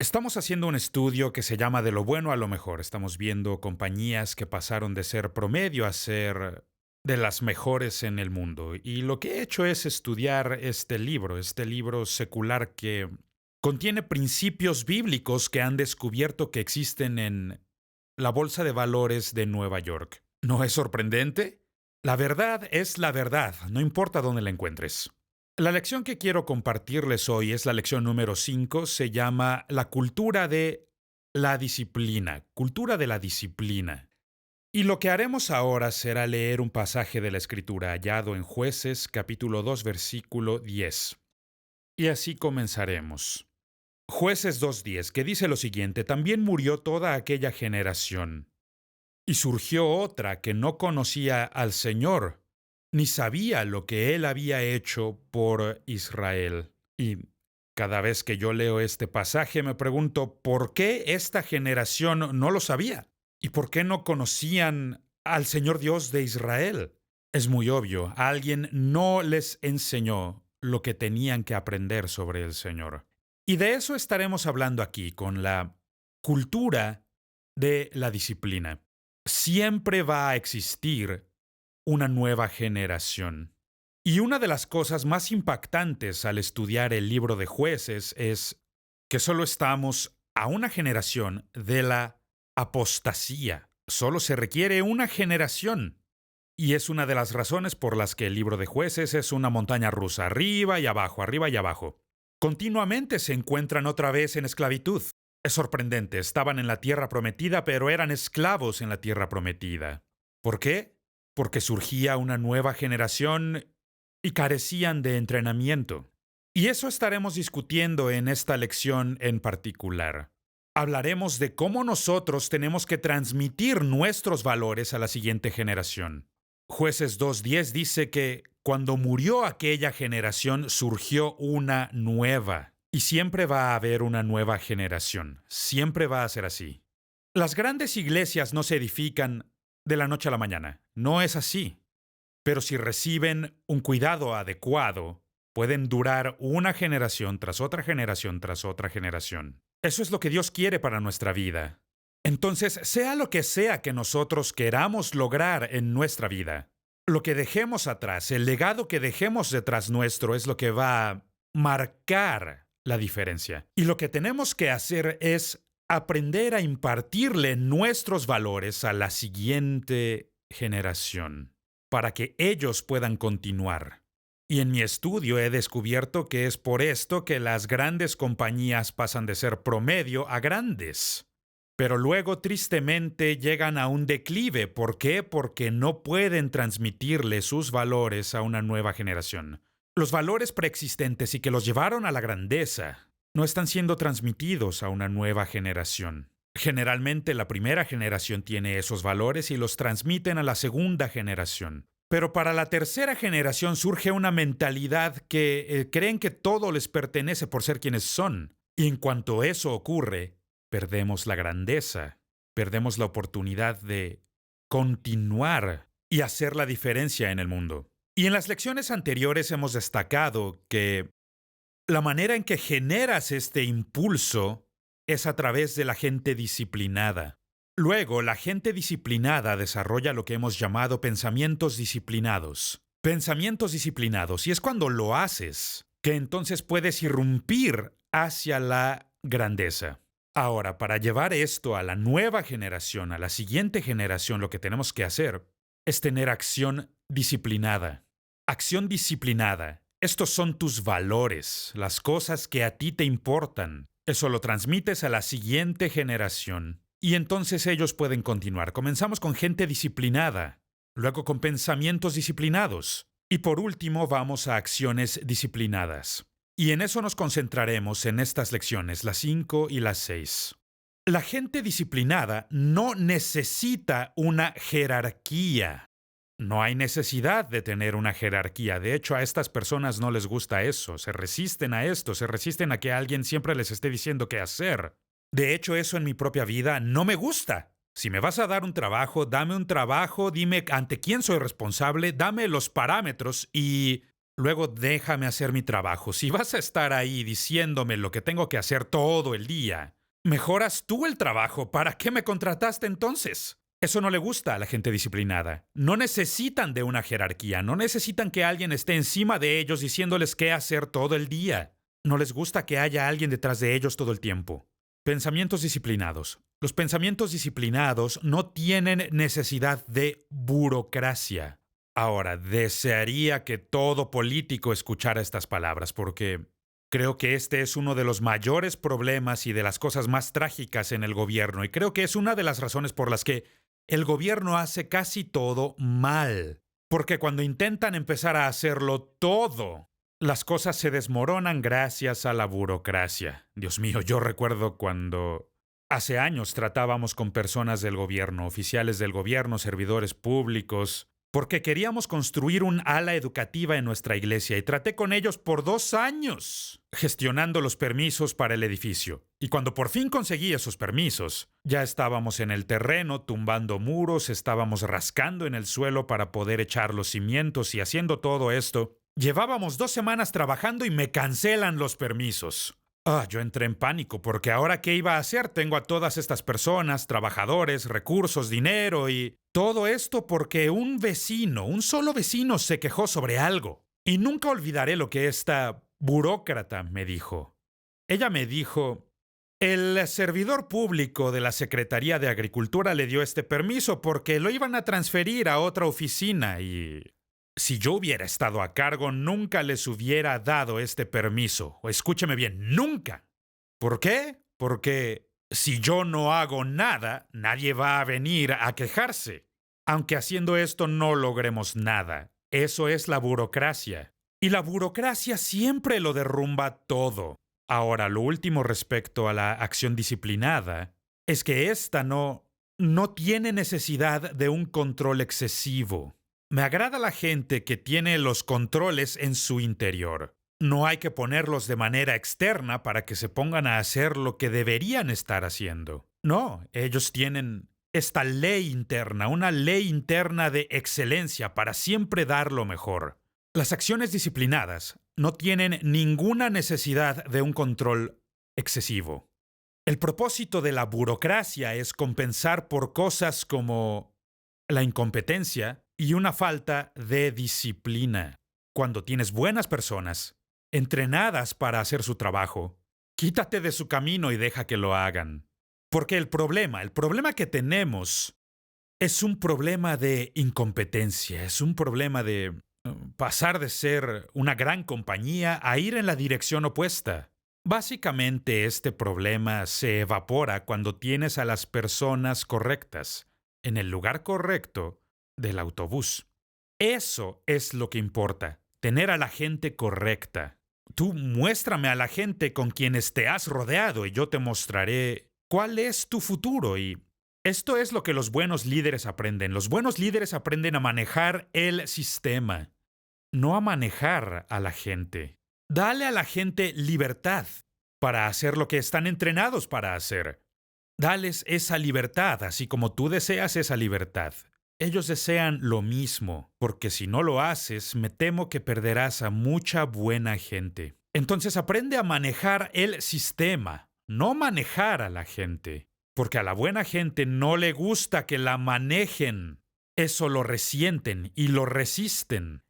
Estamos haciendo un estudio que se llama De lo bueno a lo mejor. Estamos viendo compañías que pasaron de ser promedio a ser de las mejores en el mundo. Y lo que he hecho es estudiar este libro secular que contiene principios bíblicos que han descubierto que existen en la Bolsa de Valores de Nueva York. ¿No es sorprendente? La verdad es la verdad, no importa dónde la encuentres. La lección que quiero compartirles hoy es la lección número 5. Se llama La cultura de la disciplina. Cultura de la disciplina. Y lo que haremos ahora será leer un pasaje de la Escritura hallado en Jueces capítulo 2 versículo 10. Y así comenzaremos. Jueces 2:10, que dice lo siguiente: también murió toda aquella generación. Y surgió otra que no conocía al Señor, ni sabía lo que Él había hecho por Israel. Y cada vez que yo leo este pasaje me pregunto, ¿por qué esta generación no lo sabía? ¿Y por qué no conocían al Señor Dios de Israel? Es muy obvio, alguien no les enseñó lo que tenían que aprender sobre el Señor. Y de eso estaremos hablando aquí, con la cultura de la disciplina. Siempre va a existir una nueva generación. Y una de las cosas más impactantes al estudiar el libro de Jueces es que solo estamos a una generación de la apostasía. Solo se requiere una generación. Y es una de las razones por las que el libro de Jueces es una montaña rusa, arriba y abajo, arriba y abajo. Continuamente se encuentran otra vez en esclavitud. Es sorprendente, estaban en la tierra prometida, pero eran esclavos en la tierra prometida. ¿Por qué? Porque surgía una nueva generación y carecían de entrenamiento. Y eso estaremos discutiendo en esta lección en particular. Hablaremos de cómo nosotros tenemos que transmitir nuestros valores a la siguiente generación. Jueces 2:10 dice que cuando murió aquella generación surgió una nueva. Y siempre va a haber una nueva generación. Siempre va a ser así. Las grandes iglesias no se edifican de la noche a la mañana. No es así. Pero si reciben un cuidado adecuado, pueden durar una generación tras otra generación tras otra generación. Eso es lo que Dios quiere para nuestra vida. Entonces, sea lo que sea que nosotros queramos lograr en nuestra vida, lo que dejemos atrás, el legado que dejemos detrás nuestro es lo que va a marcar la diferencia. Y lo que tenemos que hacer es aprender a impartirle nuestros valores a la siguiente generación, para que ellos puedan continuar. Y en mi estudio he descubierto que es por esto que las grandes compañías pasan de ser promedio a grandes. Pero luego tristemente llegan a un declive. ¿Por qué? Porque no pueden transmitirle sus valores a una nueva generación. Los valores preexistentes y que los llevaron a la grandeza no están siendo transmitidos a una nueva generación. Generalmente la primera generación tiene esos valores y los transmiten a la segunda generación. Pero para la tercera generación surge una mentalidad que creen que todo les pertenece por ser quienes son. Y en cuanto eso ocurre, perdemos la grandeza, perdemos la oportunidad de continuar y hacer la diferencia en el mundo. Y en las lecciones anteriores hemos destacado que la manera en que generas este impulso es a través de la gente disciplinada. Luego, la gente disciplinada desarrolla lo que hemos llamado pensamientos disciplinados. Pensamientos disciplinados, y es cuando lo haces que entonces puedes irrumpir hacia la grandeza. Ahora, para llevar esto a la nueva generación, a la siguiente generación, lo que tenemos que hacer es tener acción disciplinada. Acción disciplinada. Estos son tus valores, las cosas que a ti te importan. Eso lo transmites a la siguiente generación. Y entonces ellos pueden continuar. Comenzamos con gente disciplinada, luego con pensamientos disciplinados. Y por último vamos a acciones disciplinadas. Y en eso nos concentraremos en estas lecciones, las 5 y las 6. La gente disciplinada no necesita una jerarquía. No hay necesidad de tener una jerarquía. De hecho, a estas personas no les gusta eso. Se resisten a esto, se resisten a que alguien siempre les esté diciendo qué hacer. De hecho, eso en mi propia vida no me gusta. Si me vas a dar un trabajo, dame un trabajo, dime ante quién soy responsable, dame los parámetros y Luego déjame hacer mi trabajo. Si vas a estar ahí diciéndome lo que tengo que hacer todo el día, mejoras tú el trabajo. ¿Para qué me contrataste entonces? Eso no le gusta a la gente disciplinada. No necesitan de una jerarquía, no necesitan que alguien esté encima de ellos diciéndoles qué hacer todo el día. No les gusta que haya alguien detrás de ellos todo el tiempo. Pensamientos disciplinados. Los pensamientos disciplinados no tienen necesidad de burocracia. Ahora, desearía que todo político escuchara estas palabras porque creo que este es uno de los mayores problemas y de las cosas más trágicas en el gobierno, y creo que es una de las razones por las que el gobierno hace casi todo mal. Porque cuando intentan empezar a hacerlo todo, las cosas se desmoronan gracias a la burocracia. Dios mío, yo recuerdo cuando hace años tratábamos con personas del gobierno, oficiales del gobierno, servidores públicos, porque queríamos construir un ala educativa en nuestra iglesia y traté con ellos por 2 años gestionando los permisos para el edificio. Y cuando por fin conseguí esos permisos, ya estábamos en el terreno tumbando muros, estábamos rascando en el suelo para poder echar los cimientos y haciendo todo esto. Llevábamos 2 semanas trabajando y me cancelan los permisos. Yo entré en pánico porque ahora ¿qué iba a hacer? Tengo a todas estas personas, trabajadores, recursos, dinero y todo esto porque un solo vecino se quejó sobre algo. Y nunca olvidaré lo que esta burócrata me dijo. Ella me dijo, el servidor público de la Secretaría de Agricultura le dio este permiso porque lo iban a transferir a otra oficina y si yo hubiera estado a cargo, nunca les hubiera dado este permiso. O escúcheme bien, nunca. ¿Por qué? Porque si yo no hago nada, nadie va a venir a quejarse. Aunque haciendo esto no logremos nada. Eso es la burocracia. Y la burocracia siempre lo derrumba todo. Ahora, lo último respecto a la acción disciplinada es que esta no tiene necesidad de un control excesivo. Me agrada la gente que tiene los controles en su interior. No hay que ponerlos de manera externa para que se pongan a hacer lo que deberían estar haciendo. No, ellos tienen esta ley interna, una ley interna de excelencia para siempre dar lo mejor. Las acciones disciplinadas no tienen ninguna necesidad de un control excesivo. El propósito de la burocracia es compensar por cosas como la incompetencia y una falta de disciplina. Cuando tienes buenas personas, entrenadas para hacer su trabajo, quítate de su camino y deja que lo hagan. Porque el problema que tenemos es un problema de incompetencia, es un problema de pasar de ser una gran compañía a ir en la dirección opuesta. Básicamente este problema se evapora cuando tienes a las personas correctas en el lugar correcto del autobús. Eso es lo que importa, tener a la gente correcta. Tú muéstrame a la gente con quienes te has rodeado y yo te mostraré cuál es tu futuro. Y esto es lo que los buenos líderes aprenden. Los buenos líderes aprenden a manejar el sistema, no a manejar a la gente. Dale a la gente libertad para hacer lo que están entrenados para hacer. Dales esa libertad, así como tú deseas esa libertad. Ellos desean lo mismo, porque si no lo haces, me temo que perderás a mucha buena gente. Entonces aprende a manejar el sistema, no manejar a la gente, porque a la buena gente no le gusta que la manejen. Eso lo resienten y lo resisten.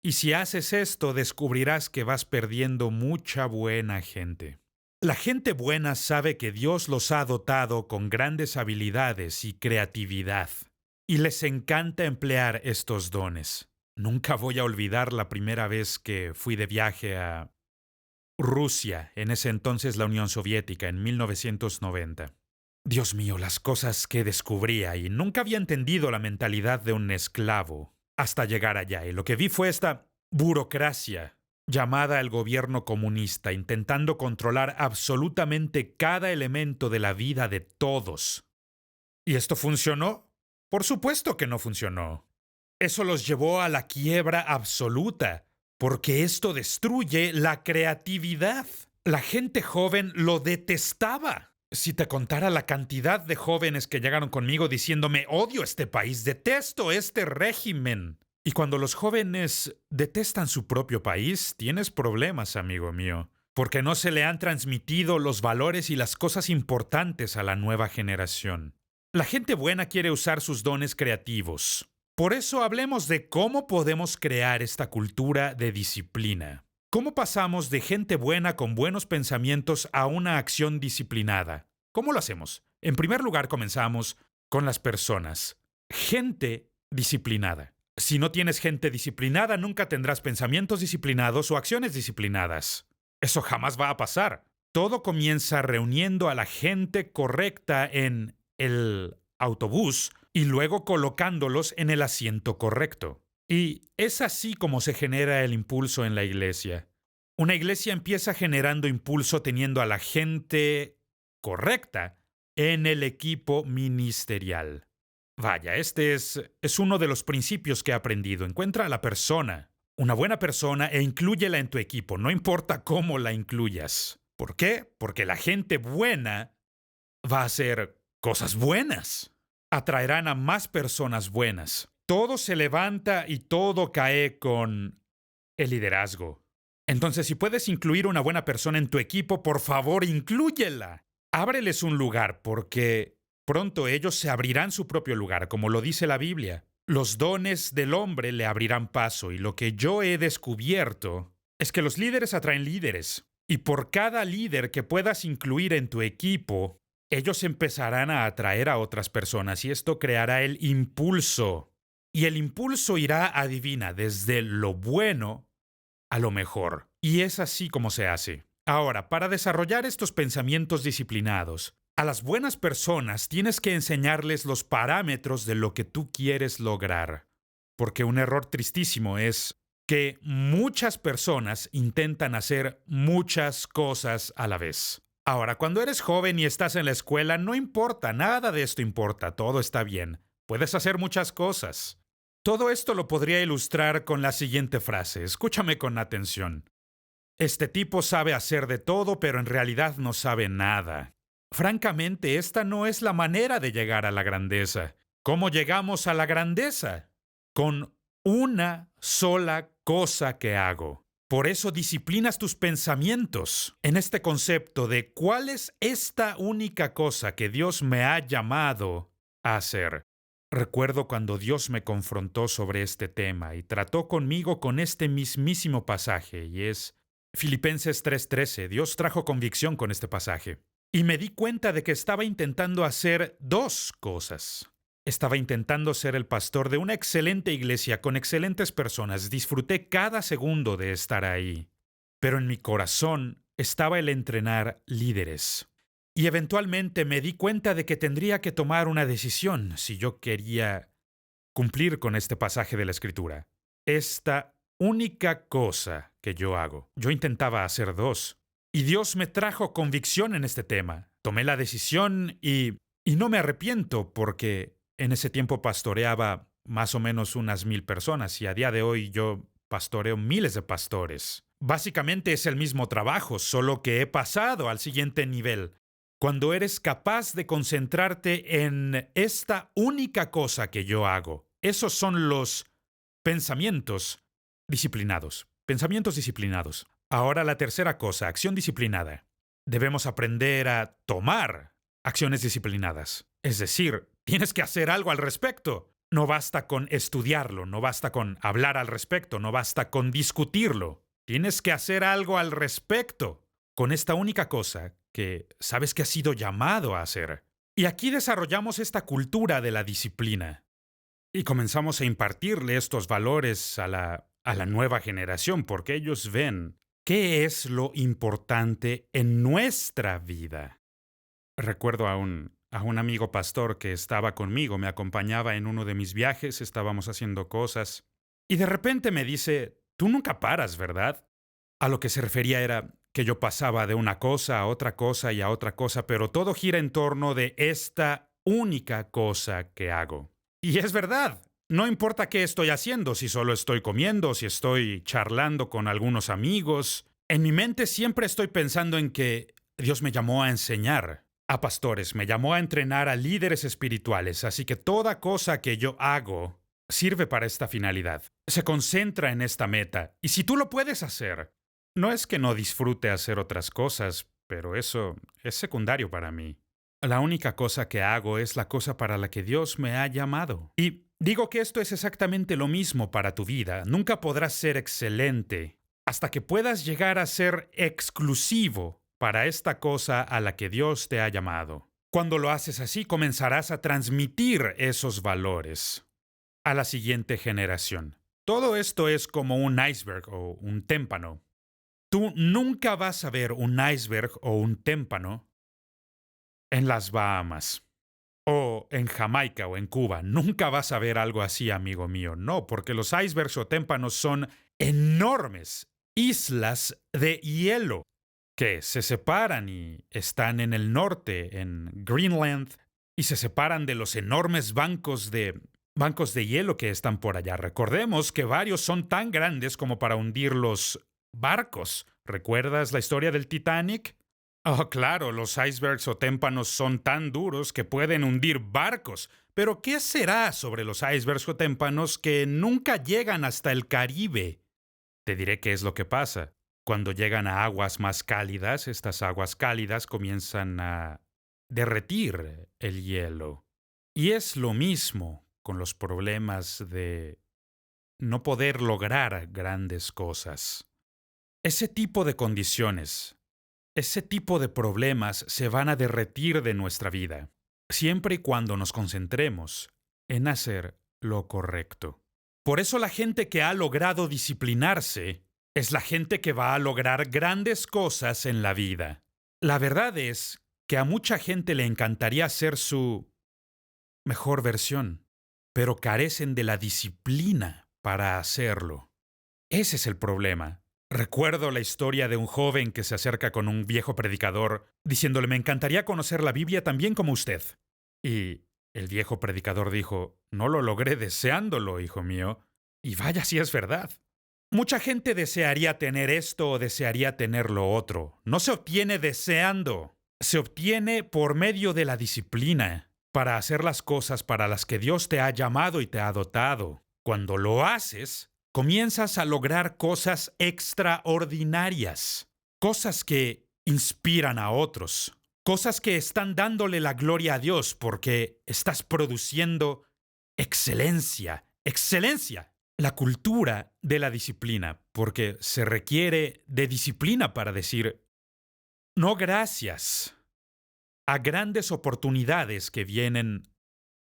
Y si haces esto, descubrirás que vas perdiendo mucha buena gente. La gente buena sabe que Dios los ha dotado con grandes habilidades y creatividad, y les encanta emplear estos dones. Nunca voy a olvidar la primera vez que fui de viaje a Rusia, en ese entonces la Unión Soviética, en 1990. Dios mío, las cosas que descubría, y nunca había entendido la mentalidad de un esclavo hasta llegar allá, y lo que vi fue esta burocracia llamada el gobierno comunista, intentando controlar absolutamente cada elemento de la vida de todos. ¿Y esto funcionó? Por supuesto que no funcionó. Eso los llevó a la quiebra absoluta, porque esto destruye la creatividad. La gente joven lo detestaba. Si te contara la cantidad de jóvenes que llegaron conmigo diciéndome, odio este país, detesto este régimen. Y cuando los jóvenes detestan su propio país, tienes problemas, amigo mío, porque no se le han transmitido los valores y las cosas importantes a la nueva generación. La gente buena quiere usar sus dones creativos. Por eso hablemos de cómo podemos crear esta cultura de disciplina. ¿Cómo pasamos de gente buena con buenos pensamientos a una acción disciplinada? ¿Cómo lo hacemos? En primer lugar, comenzamos con las personas. Gente disciplinada. Si no tienes gente disciplinada, nunca tendrás pensamientos disciplinados o acciones disciplinadas. Eso jamás va a pasar. Todo comienza reuniendo a la gente correcta en el autobús y luego colocándolos en el asiento correcto. Y es así como se genera el impulso en la iglesia. Una iglesia empieza generando impulso teniendo a la gente correcta en el equipo ministerial. Vaya, este es uno de los principios que he aprendido. Encuentra a la persona, una buena persona, e inclúyela en tu equipo, no importa cómo la incluyas. ¿Por qué? Porque la gente buena va a hacer cosas buenas. Atraerán a más personas buenas. Todo se levanta y todo cae con el liderazgo. Entonces, si puedes incluir una buena persona en tu equipo, por favor, inclúyela. Ábreles un lugar, porque pronto ellos se abrirán su propio lugar, como lo dice la Biblia. Los dones del hombre le abrirán paso, y lo que yo he descubierto es que los líderes atraen líderes. Y por cada líder que puedas incluir en tu equipo, ellos empezarán a atraer a otras personas, y esto creará el impulso. Y el impulso irá, adivina, desde lo bueno a lo mejor. Y es así como se hace. Ahora, para desarrollar estos pensamientos disciplinados, a las buenas personas tienes que enseñarles los parámetros de lo que tú quieres lograr. Porque un error tristísimo es que muchas personas intentan hacer muchas cosas a la vez. Ahora, cuando eres joven y estás en la escuela, no importa, nada de esto importa, todo está bien. Puedes hacer muchas cosas. Todo esto lo podría ilustrar con la siguiente frase. Escúchame con atención. Este tipo sabe hacer de todo, pero en realidad no sabe nada. Francamente, esta no es la manera de llegar a la grandeza. ¿Cómo llegamos a la grandeza? Con una sola cosa que hago. Por eso disciplinas tus pensamientos en este concepto de cuál es esta única cosa que Dios me ha llamado a hacer. Recuerdo cuando Dios me confrontó sobre este tema y trató conmigo con este mismísimo pasaje, y es Filipenses 3:13. Dios trajo convicción con este pasaje. Y me di cuenta de que estaba intentando hacer dos cosas. Estaba intentando ser el pastor de una excelente iglesia con excelentes personas. Disfruté cada segundo de estar ahí. Pero en mi corazón estaba el entrenar líderes. Y eventualmente me di cuenta de que tendría que tomar una decisión si yo quería cumplir con este pasaje de la Escritura. Esta única cosa que yo hago. Yo intentaba hacer dos. Y Dios me trajo convicción en este tema. Tomé la decisión y no me arrepiento, porque en ese tiempo pastoreaba más o menos unas 1000 personas y a día de hoy yo pastoreo miles de pastores. Básicamente es el mismo trabajo, solo que he pasado al siguiente nivel. Cuando eres capaz de concentrarte en esta única cosa que yo hago, esos son los pensamientos disciplinados. Pensamientos disciplinados. Ahora la tercera cosa, acción disciplinada. Debemos aprender a tomar acciones disciplinadas. Es decir, tienes que hacer algo al respecto. No basta con estudiarlo, no basta con hablar al respecto, no basta con discutirlo. Tienes que hacer algo al respecto con esta única cosa que sabes que has sido llamado a hacer. Y aquí desarrollamos esta cultura de la disciplina. Y comenzamos a impartirle estos valores a la nueva generación, porque ellos ven qué es lo importante en nuestra vida. Recuerdo a un amigo pastor que estaba conmigo, me acompañaba en uno de mis viajes, estábamos haciendo cosas, y de repente me dice, tú nunca paras, ¿verdad? A lo que se refería era que yo pasaba de una cosa a otra cosa y a otra cosa, pero todo gira en torno de esta única cosa que hago. Y es verdad, no importa qué estoy haciendo, si solo estoy comiendo, si estoy charlando con algunos amigos, en mi mente siempre estoy pensando en que Dios me llamó a enseñar a pastores, me llamó a entrenar a líderes espirituales, así que toda cosa que yo hago sirve para esta finalidad. Se concentra en esta meta. Y si tú lo puedes hacer, no es que no disfrute hacer otras cosas, pero eso es secundario para mí. La única cosa que hago es la cosa para la que Dios me ha llamado. Y digo que esto es exactamente lo mismo para tu vida. Nunca podrás ser excelente hasta que puedas llegar a ser exclusivo para esta cosa a la que Dios te ha llamado. Cuando lo haces así, comenzarás a transmitir esos valores a la siguiente generación. Todo esto es como un iceberg o un témpano. Tú nunca vas a ver un iceberg o un témpano en las Bahamas o en Jamaica o en Cuba. Nunca vas a ver algo así, amigo mío. No, porque los icebergs o témpanos son enormes islas de hielo que se separan y están en el norte, en Greenland, y se separan de los enormes bancos de hielo que están por allá. Recordemos que varios son tan grandes como para hundir los barcos. ¿Recuerdas la historia del Titanic? Oh, claro, los icebergs o témpanos son tan duros que pueden hundir barcos. Pero ¿qué será sobre los icebergs o témpanos que nunca llegan hasta el Caribe? Te diré qué es lo que pasa. Cuando llegan a aguas más cálidas, estas aguas cálidas comienzan a derretir el hielo. Y es lo mismo con los problemas de no poder lograr grandes cosas. Ese tipo de condiciones, ese tipo de problemas se van a derretir de nuestra vida, siempre y cuando nos concentremos en hacer lo correcto. Por eso la gente que ha logrado disciplinarse es la gente que va a lograr grandes cosas en la vida. La verdad es que a mucha gente le encantaría ser su mejor versión, pero carecen de la disciplina para hacerlo. Ese es el problema. Recuerdo la historia de un joven que se acerca con un viejo predicador diciéndole: me encantaría conocer la Biblia tan bien como usted. Y el viejo predicador dijo: no lo logré deseándolo, hijo mío. Y vaya si es verdad. Mucha gente desearía tener esto o desearía tener lo otro. No se obtiene deseando. Se obtiene por medio de la disciplina para hacer las cosas para las que Dios te ha llamado y te ha dotado. Cuando lo haces, comienzas a lograr cosas extraordinarias, cosas que inspiran a otros, cosas que están dándole la gloria a Dios porque estás produciendo excelencia, excelencia. La cultura de la disciplina, porque se requiere de disciplina para decir no gracias a grandes oportunidades que vienen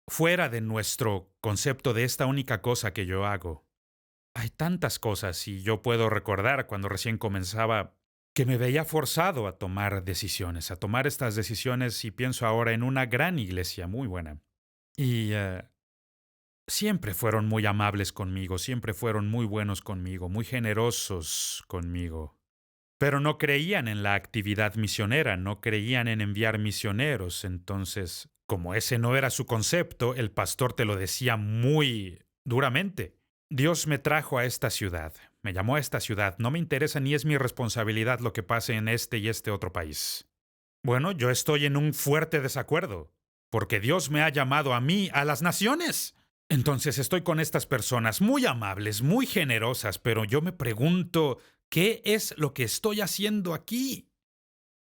fuera de nuestro concepto de esta única cosa que yo hago. Hay tantas cosas y yo puedo recordar cuando recién comenzaba que me veía forzado a tomar decisiones, a tomar estas decisiones, y pienso ahora en una gran iglesia muy buena. Y siempre fueron muy amables conmigo, siempre fueron muy buenos conmigo, muy generosos conmigo. Pero no creían en la actividad misionera, no creían en enviar misioneros. Entonces, como ese no era su concepto, el pastor te lo decía muy duramente. Dios me trajo a esta ciudad, me llamó a esta ciudad, no me interesa ni es mi responsabilidad lo que pase en este y este otro país. Bueno, yo estoy en un fuerte desacuerdo, porque Dios me ha llamado a mí, a las naciones. Entonces estoy con estas personas muy amables, muy generosas, pero yo me pregunto, ¿qué es lo que estoy haciendo aquí?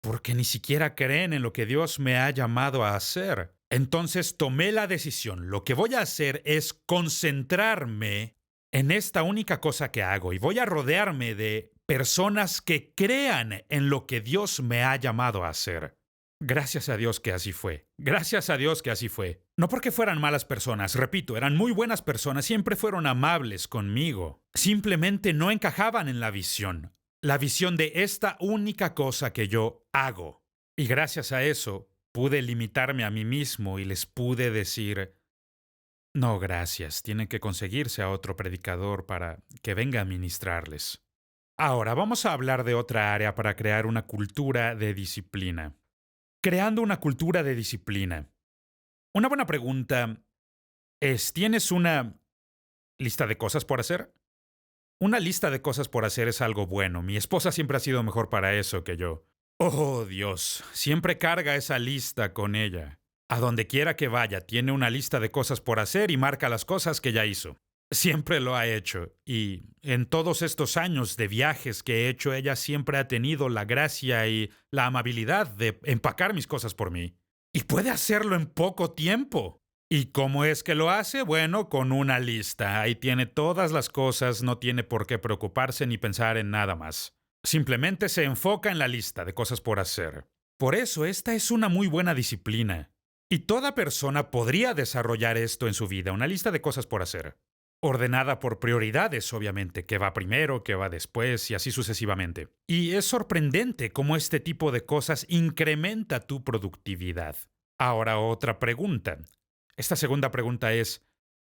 Porque ni siquiera creen en lo que Dios me ha llamado a hacer. Entonces tomé la decisión. Lo que voy a hacer es concentrarme en esta única cosa que hago y voy a rodearme de personas que crean en lo que Dios me ha llamado a hacer. Gracias a Dios que así fue. Gracias a Dios que así fue. No porque fueran malas personas, repito, eran muy buenas personas, siempre fueron amables conmigo. Simplemente no encajaban en la visión de esta única cosa que yo hago. Y gracias a eso pude limitarme a mí mismo y les pude decir: no, gracias, tienen que conseguirse a otro predicador para que venga a ministrarles. Ahora vamos a hablar de otra área para crear una cultura de disciplina. Creando una cultura de disciplina. Una buena pregunta es: ¿tienes una lista de cosas por hacer? Una lista de cosas por hacer es algo bueno. Mi esposa siempre ha sido mejor para eso que yo. Oh, Dios, siempre carga esa lista con ella. A donde quiera que vaya, tiene una lista de cosas por hacer y marca las cosas que ya hizo. Siempre lo ha hecho. Y en todos estos años de viajes que he hecho, ella siempre ha tenido la gracia y la amabilidad de empacar mis cosas por mí. Y puede hacerlo en poco tiempo. ¿Y cómo es que lo hace? Bueno, con una lista. Ahí tiene todas las cosas, no tiene por qué preocuparse ni pensar en nada más. Simplemente se enfoca en la lista de cosas por hacer. Por eso, esta es una muy buena disciplina. Y toda persona podría desarrollar esto en su vida, una lista de cosas por hacer. Ordenada por prioridades, obviamente, que va primero, que va después y así sucesivamente. Y es sorprendente cómo este tipo de cosas incrementa tu productividad. Ahora otra pregunta. Esta segunda pregunta es,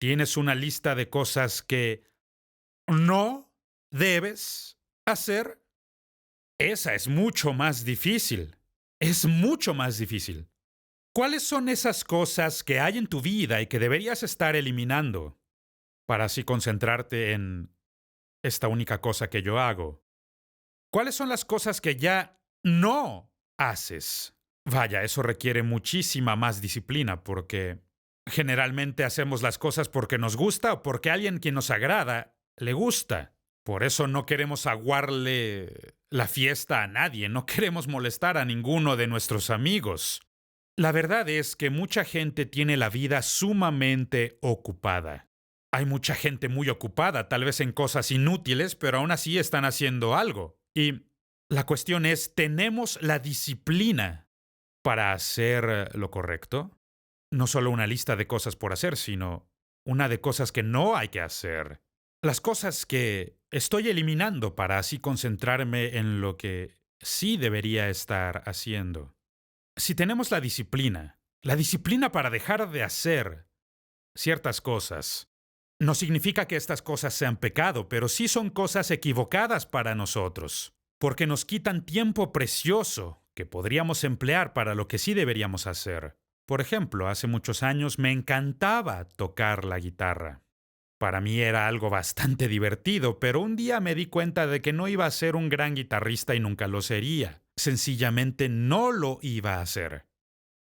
¿tienes una lista de cosas que no debes hacer? Esa es mucho más difícil. Es mucho más difícil. ¿Cuáles son esas cosas que hay en tu vida y que deberías estar eliminando para así concentrarte en esta única cosa que yo hago? ¿Cuáles son las cosas que ya no haces? Vaya, eso requiere muchísima más disciplina porque generalmente hacemos las cosas porque nos gusta o porque a alguien que nos agrada le gusta. Por eso no queremos aguarle la fiesta a nadie, no queremos molestar a ninguno de nuestros amigos. La verdad es que mucha gente tiene la vida sumamente ocupada. Hay mucha gente muy ocupada, tal vez en cosas inútiles, pero aún así están haciendo algo. Y la cuestión es, ¿tenemos la disciplina para hacer lo correcto? No solo una lista de cosas por hacer, sino una de cosas que no hay que hacer. Las cosas que estoy eliminando para así concentrarme en lo que sí debería estar haciendo. Si tenemos la disciplina para dejar de hacer ciertas cosas, no significa que estas cosas sean pecado, pero sí son cosas equivocadas para nosotros, porque nos quitan tiempo precioso que podríamos emplear para lo que sí deberíamos hacer. Por ejemplo, hace muchos años me encantaba tocar la guitarra. Para mí era algo bastante divertido, pero un día me di cuenta de que no iba a ser un gran guitarrista y nunca lo sería. Sencillamente no lo iba a hacer.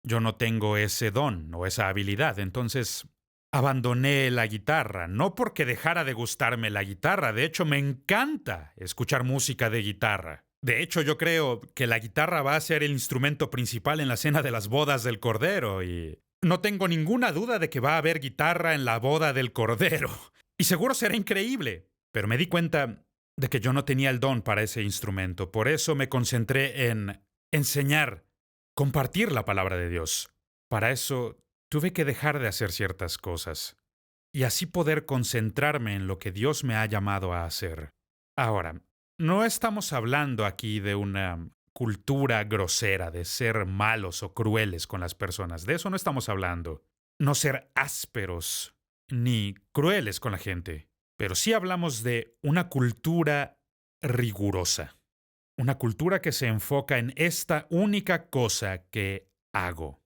Yo no tengo ese don o esa habilidad, entonces abandoné la guitarra, no porque dejara de gustarme la guitarra, de hecho me encanta escuchar música de guitarra. De hecho, yo creo que la guitarra va a ser el instrumento principal en la cena de las bodas del Cordero y no tengo ninguna duda de que va a haber guitarra en la boda del Cordero. Y seguro será increíble. Pero me di cuenta de que yo no tenía el don para ese instrumento. Por eso me concentré en enseñar, compartir la palabra de Dios. Para eso tuve que dejar de hacer ciertas cosas y así poder concentrarme en lo que Dios me ha llamado a hacer. Ahora, no estamos hablando aquí de una cultura grosera, de ser malos o crueles con las personas. De eso no estamos hablando. No ser ásperos ni crueles con la gente. Pero sí hablamos de una cultura rigurosa. Una cultura que se enfoca en esta única cosa que hago.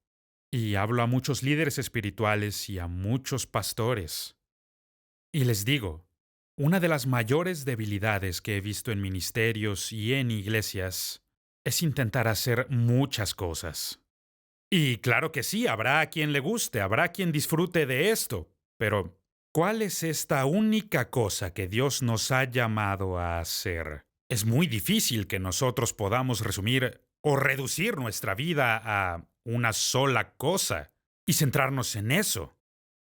Y hablo a muchos líderes espirituales y a muchos pastores. Y les digo, una de las mayores debilidades que he visto en ministerios y en iglesias es intentar hacer muchas cosas. Y claro que sí, habrá a quien le guste, habrá quien disfrute de esto, pero ¿cuál es esta única cosa que Dios nos ha llamado a hacer? Es muy difícil que nosotros podamos resumir o reducir nuestra vida a una sola cosa y centrarnos en eso.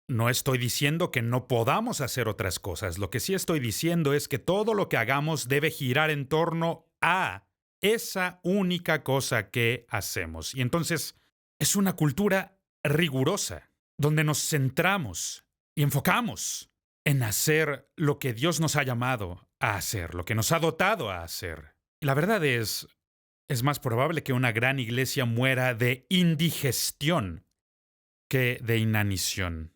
No estoy diciendo que no podamos hacer otras cosas, lo que sí estoy diciendo es que todo lo que hagamos debe girar en torno a esa única cosa que hacemos. Y entonces es una cultura rigurosa, donde nos centramos y enfocamos en hacer lo que Dios nos ha llamado a hacer, lo que nos ha dotado a hacer. Y la verdad es más probable que una gran iglesia muera de indigestión que de inanición.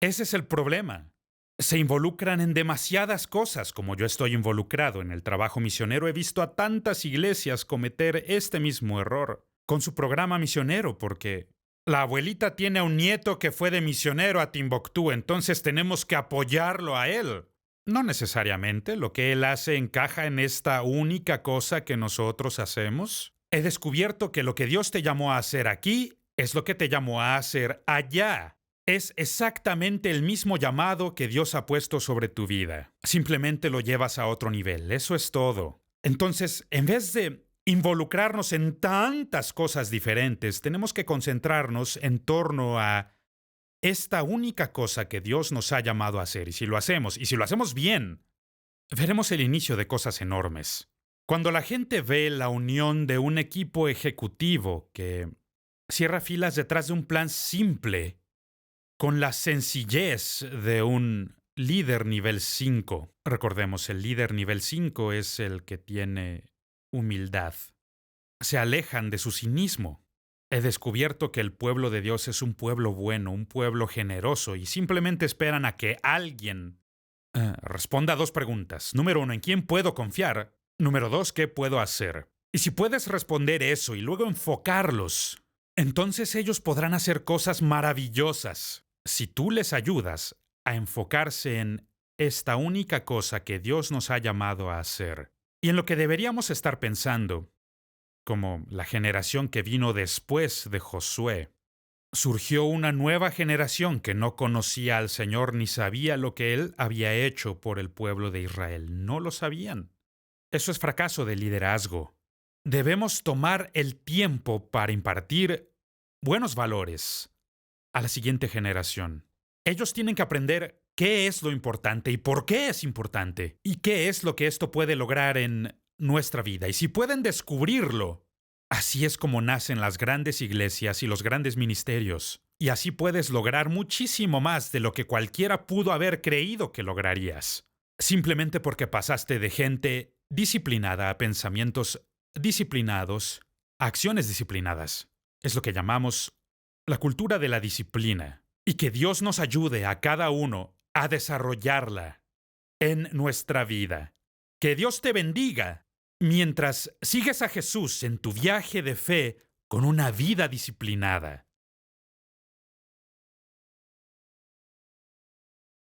Ese es el problema. Se involucran en demasiadas cosas, como yo estoy involucrado en el trabajo misionero. He visto a tantas iglesias cometer este mismo error con su programa misionero, porque la abuelita tiene a un nieto que fue de misionero a Timbuktu, entonces tenemos que apoyarlo a él. No necesariamente lo que él hace encaja en esta única cosa que nosotros hacemos. He descubierto que lo que Dios te llamó a hacer aquí Es lo que te llamó a hacer allá. Es exactamente el mismo llamado que Dios ha puesto sobre tu vida. Simplemente lo llevas a otro nivel. Eso es todo. Entonces, en vez de involucrarnos en tantas cosas diferentes, tenemos que concentrarnos en torno a esta única cosa que Dios nos ha llamado a hacer. Y si lo hacemos bien, veremos el inicio de cosas enormes. Cuando la gente ve la unión de un equipo ejecutivo que cierra filas detrás de un plan simple, con la sencillez de un líder nivel 5. Recordemos, el líder nivel 5 es el que tiene humildad. Se alejan de su cinismo. He descubierto que el pueblo de Dios es un pueblo bueno, un pueblo generoso, y simplemente esperan a que alguien responda a dos preguntas. Número 1, ¿en quién puedo confiar? Número 2, ¿qué puedo hacer? Y si puedes responder eso y luego enfocarlos, entonces ellos podrán hacer cosas maravillosas. Si tú les ayudas a enfocarse en esta única cosa que Dios nos ha llamado a hacer, y en lo que deberíamos estar pensando, como la generación que vino después de Josué, surgió una nueva generación que no conocía al Señor ni sabía lo que Él había hecho por el pueblo de Israel. No lo sabían. Eso es fracaso de liderazgo. Debemos tomar el tiempo para impartir buenos valores a la siguiente generación. Ellos tienen que aprender qué es lo importante y por qué es importante y qué es lo que esto puede lograr en nuestra vida. Y si pueden descubrirlo, así es como nacen las grandes iglesias y los grandes ministerios. Y así puedes lograr muchísimo más de lo que cualquiera pudo haber creído que lograrías. Simplemente porque pasaste de gente disciplinada a pensamientos disciplinados, a acciones disciplinadas. Es lo que llamamos la cultura de la disciplina. Y que Dios nos ayude a cada uno a desarrollarla en nuestra vida. Que Dios te bendiga mientras sigues a Jesús en tu viaje de fe con una vida disciplinada.